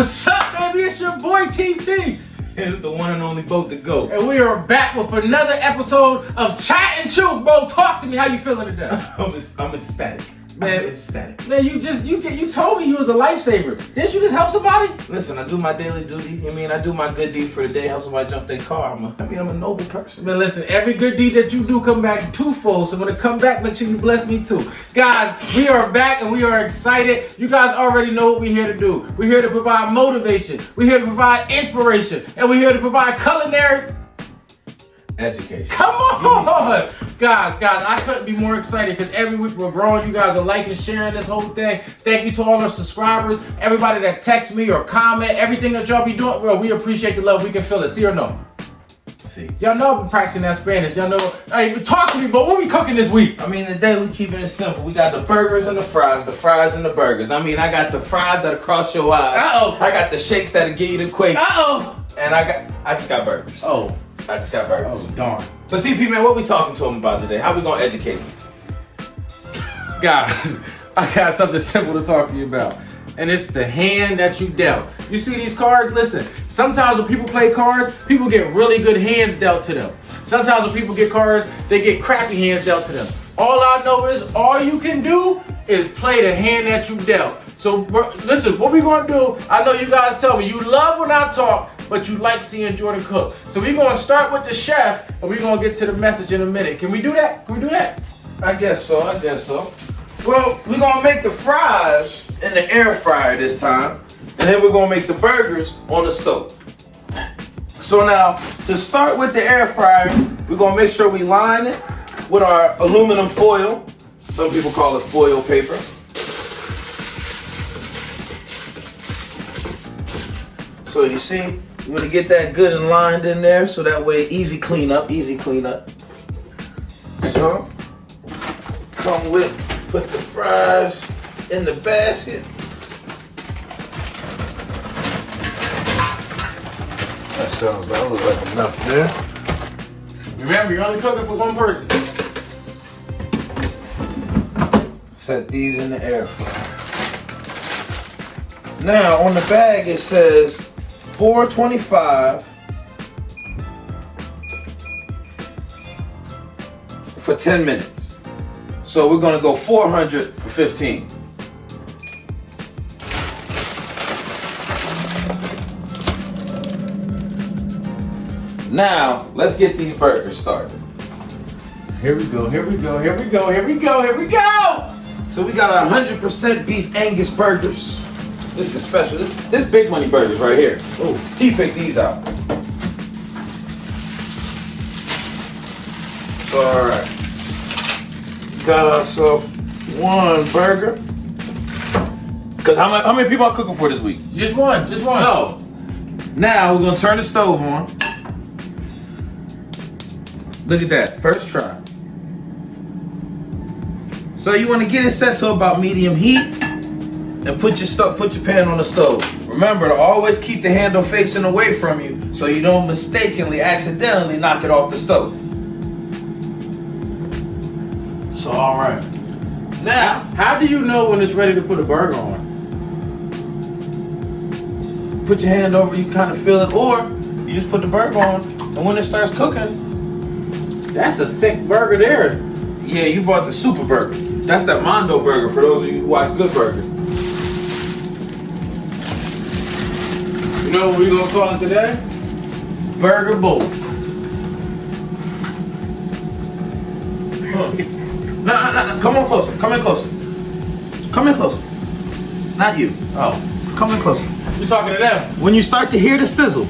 What's up, baby? It's your boy TP. It's the one and only boat to go. And we are back with another episode of Chat and Chew. Bro, talk to me. How you feeling today? I'm ecstatic. Man, I'm ecstatic. Man, you told me you was a lifesaver. Didn't you just help somebody? Listen, I do my daily duty. I do my good deed for the day. Help somebody jump their car. I'm a noble person. Man, listen, every good deed that you do come back twofold. So when it come back, make sure you bless me too. Guys, we are back and we are excited. You guys already know what we're here to do. We're here to provide motivation. We're here to provide inspiration. And we're here to provide culinary education. Come on! Guys, I couldn't be more excited because every week we're growing. You guys are liking, sharing this whole thing. Thank you to all our subscribers, everybody that texts me or comment, everything that y'all be doing. Bro, we appreciate the love. We can feel it. See or no? See. Y'all know I've been practicing that Spanish. Y'all know. Hey, talk to me, but what we cooking this week? Today we keeping it simple. We got the burgers and the fries and the burgers. I got the fries that'll cross your eyes. Uh-oh. I got the shakes that'll give you the quake. Uh-oh. And I just got burgers. Oh. I just got burgers. Oh, darn. But TP, man, what we talking to them about today? How we gonna educate them? Guys, I got something simple to talk to you about. And it's the hand that you dealt. You see these cards? Listen, sometimes when people play cards, people get really good hands dealt to them. Sometimes when people get cards, they get crappy hands dealt to them. All I know is all you can do is play the hand that you dealt. So listen, what we gonna do, I know you guys tell me you love when I talk, but you like seeing Jordan cook. So we're gonna start with the chef, and we're gonna get to the message in a minute. Can we do that? I guess so. Well, we're gonna make the fries in the air fryer this time, and then we're gonna make the burgers on the stove. So now, to start with the air fryer, we're gonna make sure we line it with our aluminum foil. Some people call it foil paper. So you see, you want to get that good and lined in there, so that way easy cleanup. So, put the fries in the basket. That looks like enough there. Remember, you're only cooking for one person. Set these in the air fryer. Now, on the bag it says 425 for 10 minutes. So we're gonna go 400 for 15. Now, let's get these burgers started. Here we go. So we got 100% beef Angus burgers. This is special. This big money burgers right here. Oh, T picked these out. All right. Got ourselves one burger. Cause how many people are cooking for this week? Just one. So now we're gonna turn the stove on. Look at that, first try. So you want to get it set to about medium heat, and put your pan on the stove. Remember to always keep the handle facing away from you, so you don't mistakenly, accidentally knock it off the stove. So all right. Now, how do you know when it's ready to put a burger on? put your hand over, you kind of feel it, or you just put the burger on, and when it starts cooking. That's a thick burger there. Yeah, you bought the super burger. That's that Mondo burger for those of you who watch Good Burger. You know what we're gonna call it today? Burger Bowl. No. Come in closer. Not you. Oh. Come in closer. You're talking to them. When you start to hear the sizzle,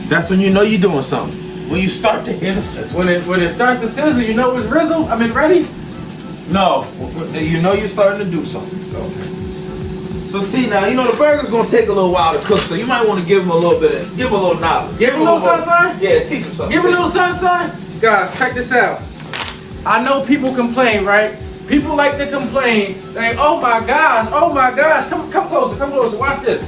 that's when you know you're doing something. When you start to hear the sizzle. When it starts to sizzle, you know it's ready? No, you know you're starting to do something. Okay. So T, now you know the burger's gonna take a little while to cook, so you might want to give him a little knowledge. Give him a little sunshine? Yeah, teach him something. Give him a little sunshine? Guys, check this out. I know people complain, right? People like to complain, like, oh my gosh, come closer, watch this,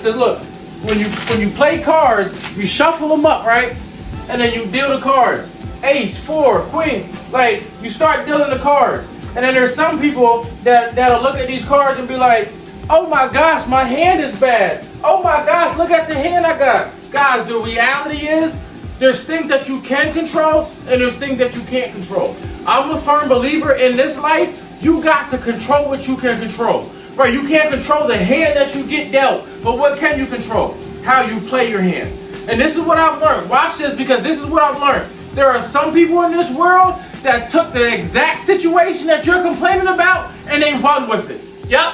cause look, when you play cards, you shuffle them up, right? And then you deal the cards. Ace, 4, queen, like, you start dealing the cards. And then there's some people that'll look at these cards and be like, Oh my gosh, my hand is bad. Oh my gosh, look at the hand I got. Guys, the reality is, there's things that you can control and there's things that you can't control. I'm a firm believer in this life, you got to control what you can control. Right, you can't control the hand that you get dealt, but what can you control? How you play your hand. And this is what I've learned. Watch this, because this is what I've learned. There are some people in this world that took the exact situation that you're complaining about and they run with it. Yep.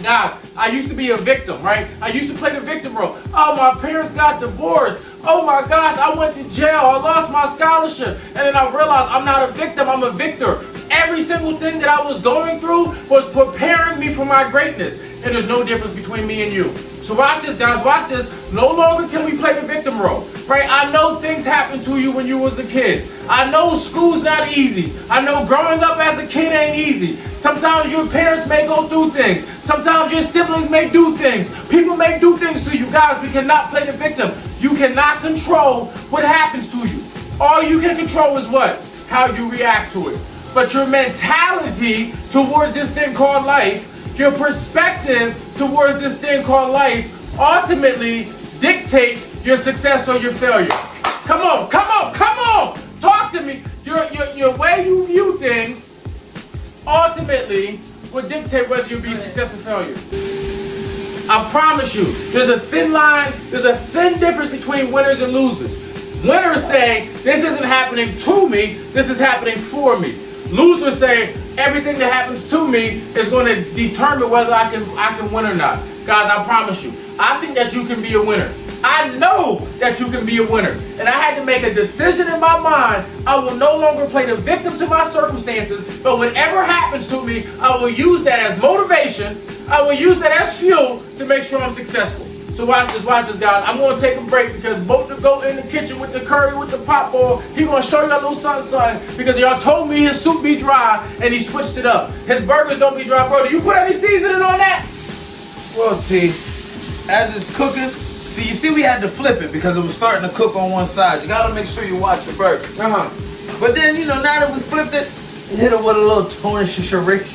Guys, I used to be a victim, right? I used to play the victim role. Oh, my parents got divorced. Oh my gosh, I went to jail. I lost my scholarship. And then I realized I'm not a victim, I'm a victor. Every single thing that I was going through was preparing me for my greatness. And there's no difference between me and you. So watch this, guys, watch this. No longer can we play the victim role, right? I know things happened to you when you was a kid. I know school's not easy. I know growing up as a kid ain't easy. Sometimes your parents may go through things. Sometimes your siblings may do things. People may do things to you. Guys, we cannot play the victim. You cannot control what happens to you. All you can control is what? How you react to it. But your mentality towards this thing called life, your perspective towards this thing called life ultimately dictates your success or your failure. Come on. Talk to me. Your way you view things ultimately will dictate whether you'll be success or failure. I promise you, there's a thin line, there's a thin difference between winners and losers. Winners say, this isn't happening to me, this is happening for me. Losers say, everything that happens to me is going to determine whether I can win or not. Guys, I promise you, I think that you can be a winner. I know that you can be a winner. And I had to make a decision in my mind. I will no longer play the victim to my circumstances, but whatever happens to me, I will use that as motivation. I will use that as fuel to make sure I'm successful. So watch this, guys. I'm going to take a break because both to go in the kitchen with the curry, with the pot boil. He's going to show you a little something because y'all told me his soup be dry and he switched it up. His burgers don't be dry, bro. Do you put any seasoning on that? Well, T, as it's cooking, you see we had to flip it because it was starting to cook on one side. You got to make sure you watch your burger. But then, now that we flipped it, hit it with a little Tony-shisharick.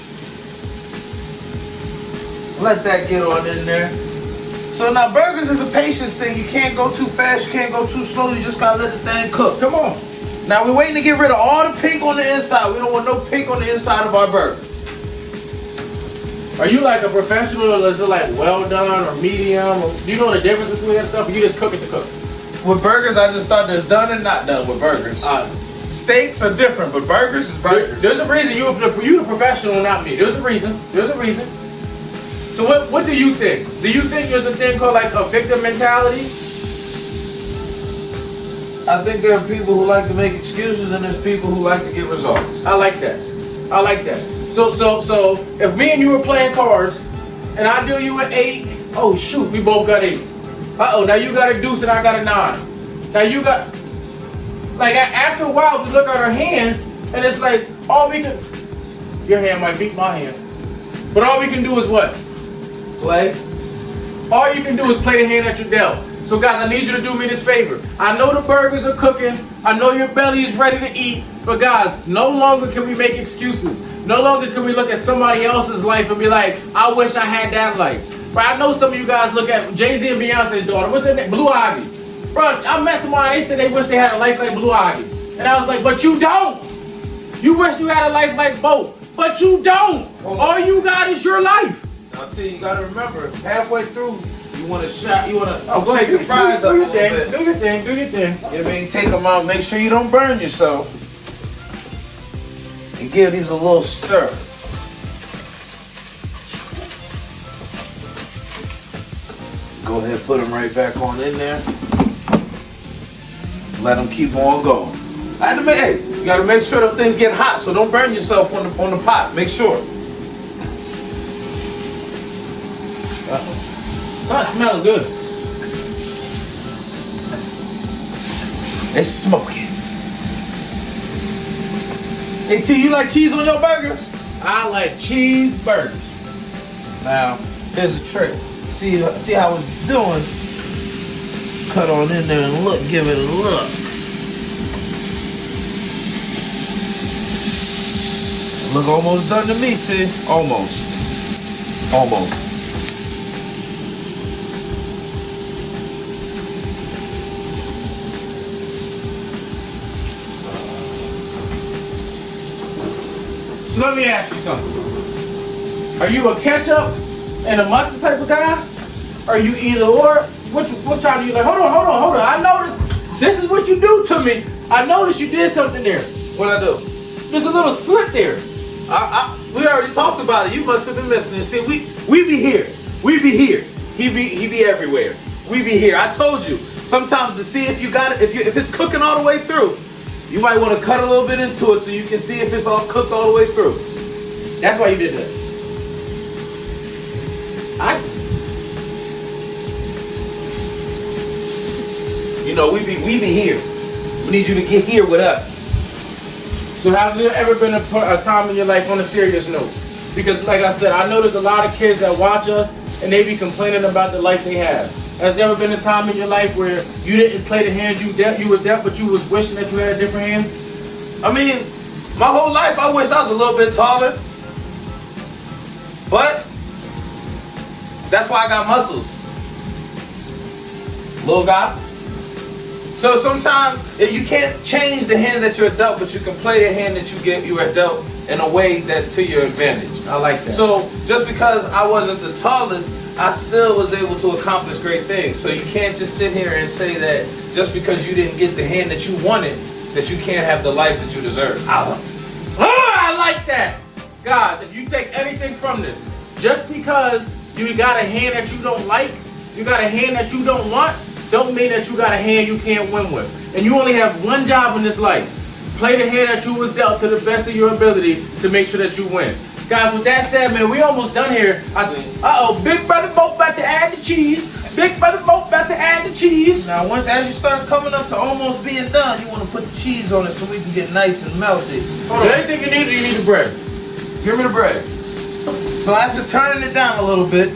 Let that get on in there. So now burgers is a patience thing. You can't go too fast, you can't go too slow, you just gotta let the thing cook. Come on. Now we're waiting to get rid of all the pink on the inside. We don't want no pink on the inside of our burger. Are you like a professional or is it like well done or medium? Or, do you know the difference between that stuff or you just cook it to cook? With burgers, I just thought there's done and not done with burgers. Steaks are different, but burgers is burgers. There's a reason you the professional, not me. There's a reason. So what do you think? Do you think there's a thing called like a victim mentality? I think there are people who like to make excuses and there's people who like to get results. I like that. So if me and you were playing cards and I deal you an 8, oh shoot, we both got 8s. Uh-oh, now you got a deuce and I got a 9. Now you got, like after a while we look at our hand and it's like all we can, your hand might beat my hand. But all we can do is what? Play. All you can do is play the hand that you dealt. So guys, I need you to do me this favor. I know the burgers are cooking. I know your belly is ready to eat. But guys, no longer can we make excuses. No longer can we look at somebody else's life and be like, I wish I had that life. Right? I know some of you guys look at Jay-Z and Beyonce's daughter. What's her name? Blue Ivy. Bro, I met somebody, they said they wish they had a life like Blue Ivy. And I was like, but you don't. You wish you had a life like both. But you don't. All you got is your life. Now, see, you gotta remember, halfway through, you want to shake the fries up a little bit. Do your thing. You know what I mean? Take them out, make sure you don't burn yourself. And give these a little stir. Go ahead, put them right back on in there. Let them keep on going. You gotta make sure that things get hot, so don't burn yourself on the pot. Make sure. It smells good. It's smoking. Hey T, you like cheese on your burgers? I like cheeseburgers. Now, here's a trick. See how it's doing? Cut on in there and look, give it a look. Look almost done to me, T. Almost. Almost. So let me ask you something. Are you a ketchup and a mustard type of guy? Are you either or? What time do you like? Hold on. I noticed this is what you do to me. I noticed you did something there. What I do? There's a little slip there. We already talked about it. You must have been listening. See, we be here. We be here. He be everywhere. We be here. I told you. Sometimes to see if you got it, if it's cooking all the way through, you might want to cut a little bit into it so you can see if it's all cooked all the way through. That's why you did that. You know, we be here. We need you to get here with us. So has there ever been a time in your life on a serious note? Because like I said, I know there's a lot of kids that watch us and they be complaining about the life they have. Has there ever been a time in your life where you didn't play the hand you was dealt, but you was wishing that you had a different hand? I mean, my whole life I wish I was a little bit taller. But that's why I got muscles. Little guy. So sometimes if you can't change the hand that you're dealt, but you can play the hand that you are dealt in a way that's to your advantage. I like that. So just because I wasn't the tallest, I still was able to accomplish great things. So you can't just sit here and say that just because you didn't get the hand that you wanted, that you can't have the life that you deserve. I like that. Guys, if you take anything from this, just because you got a hand that you don't like, you got a hand that you don't want, don't mean that you got a hand you can't win with. And you only have one job in this life. Play the hand that you was dealt to the best of your ability to make sure that you win. Guys, with that said, man, we almost done here. Big Brother Boat about to add the cheese. Big Brother Boat about to add the cheese. Now, as you start coming up to almost being done, you want to put the cheese on it so we can get nice and melted. So anything you need, or you need the bread? Give me the bread. So after turning it down a little bit,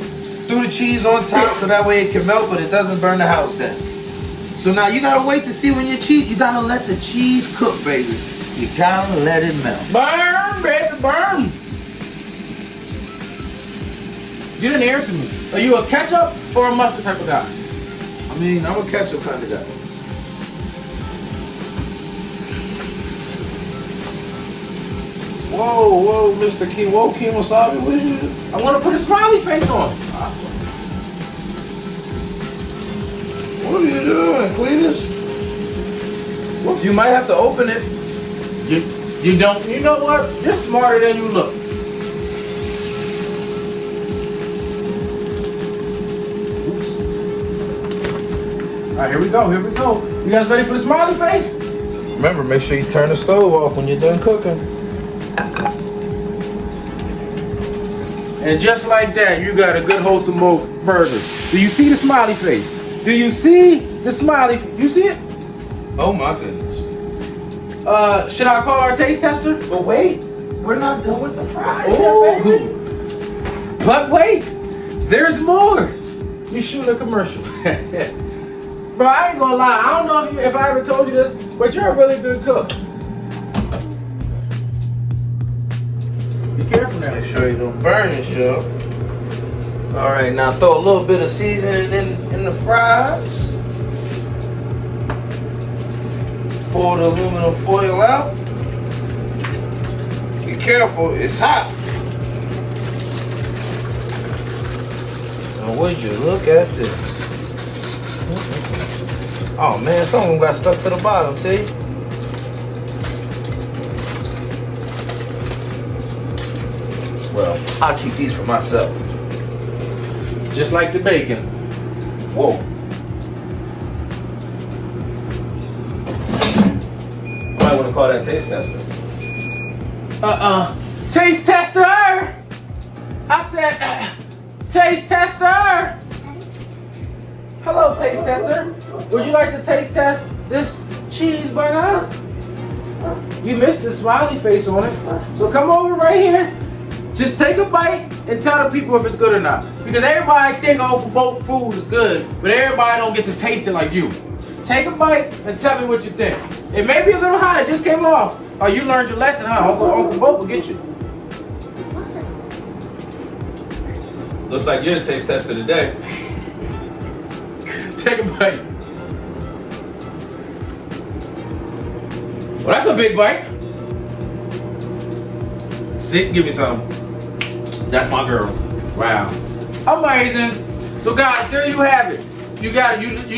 threw the cheese on top so that way it can melt, but it doesn't burn the house down. So now you gotta wait to see when your cheese, you gotta let the cheese cook, baby. You gotta let it melt. Burn, baby, burn. You didn't answer me. Are you a ketchup or a mustard type of guy? I mean, I'm a ketchup kind of guy. Whoa, Mr. Kemosabe, what is you? I want to put a smiley face on. What are you doing, Cletus? You might have to open it. You don't. You know what? You're smarter than you look. Oops. All right, here we go. You guys ready for the smiley face? Remember, make sure you turn the stove off when you're done cooking. And just like that, you got a good wholesome burger. Do you see the smiley face? Do you see the smiley? Do you see it? Oh my goodness. Should I call our taste tester? But wait, we're not done with the fries yet, baby. But wait, there's more. You shooting a commercial. Bro, I ain't gonna lie. I don't know if I ever told you this, but you're a really good cook. Be careful now. Make sure you don't burn yourself. All right, now throw a little bit of seasoning in the fries. Pour the aluminum foil out. Be careful, it's hot. Now would you look at this? Oh man, some of them got stuck to the bottom, see? Well, I'll keep these for myself. Just like the bacon. Whoa. Might want to call that taste tester. Taste tester! I said, taste tester! Hello, taste tester. Would you like to taste test this cheeseburger? You missed the smiley face on it. So come over right here. Just take a bite and tell the people if it's good or not. Because everybody think both food is good, but everybody don't get to taste it like you. Take a bite and tell me what you think. It may be a little hot, it just came off. Oh, you learned your lesson, huh? Uncle Boat will get you. Looks like you're the taste tester today. Take a bite. Well, that's a big bite. See, give me some. That's my girl. Wow. Amazing. So guys, there you have it. You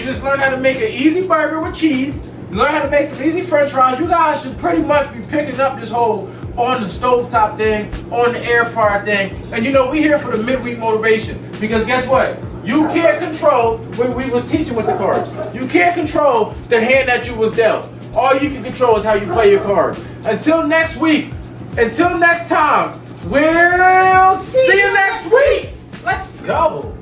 just learned how to make an easy burger with cheese. You learn how to make some easy french fries. You guys should pretty much be picking up this whole on the stovetop thing, on the air fryer thing. And you know, we here for the midweek motivation. Because guess what? You can't control what we was teaching with the cards. You can't control the hand that you was dealt. All you can control is how you play your cards. Until next week, until next time, we'll see you next week. Let's go.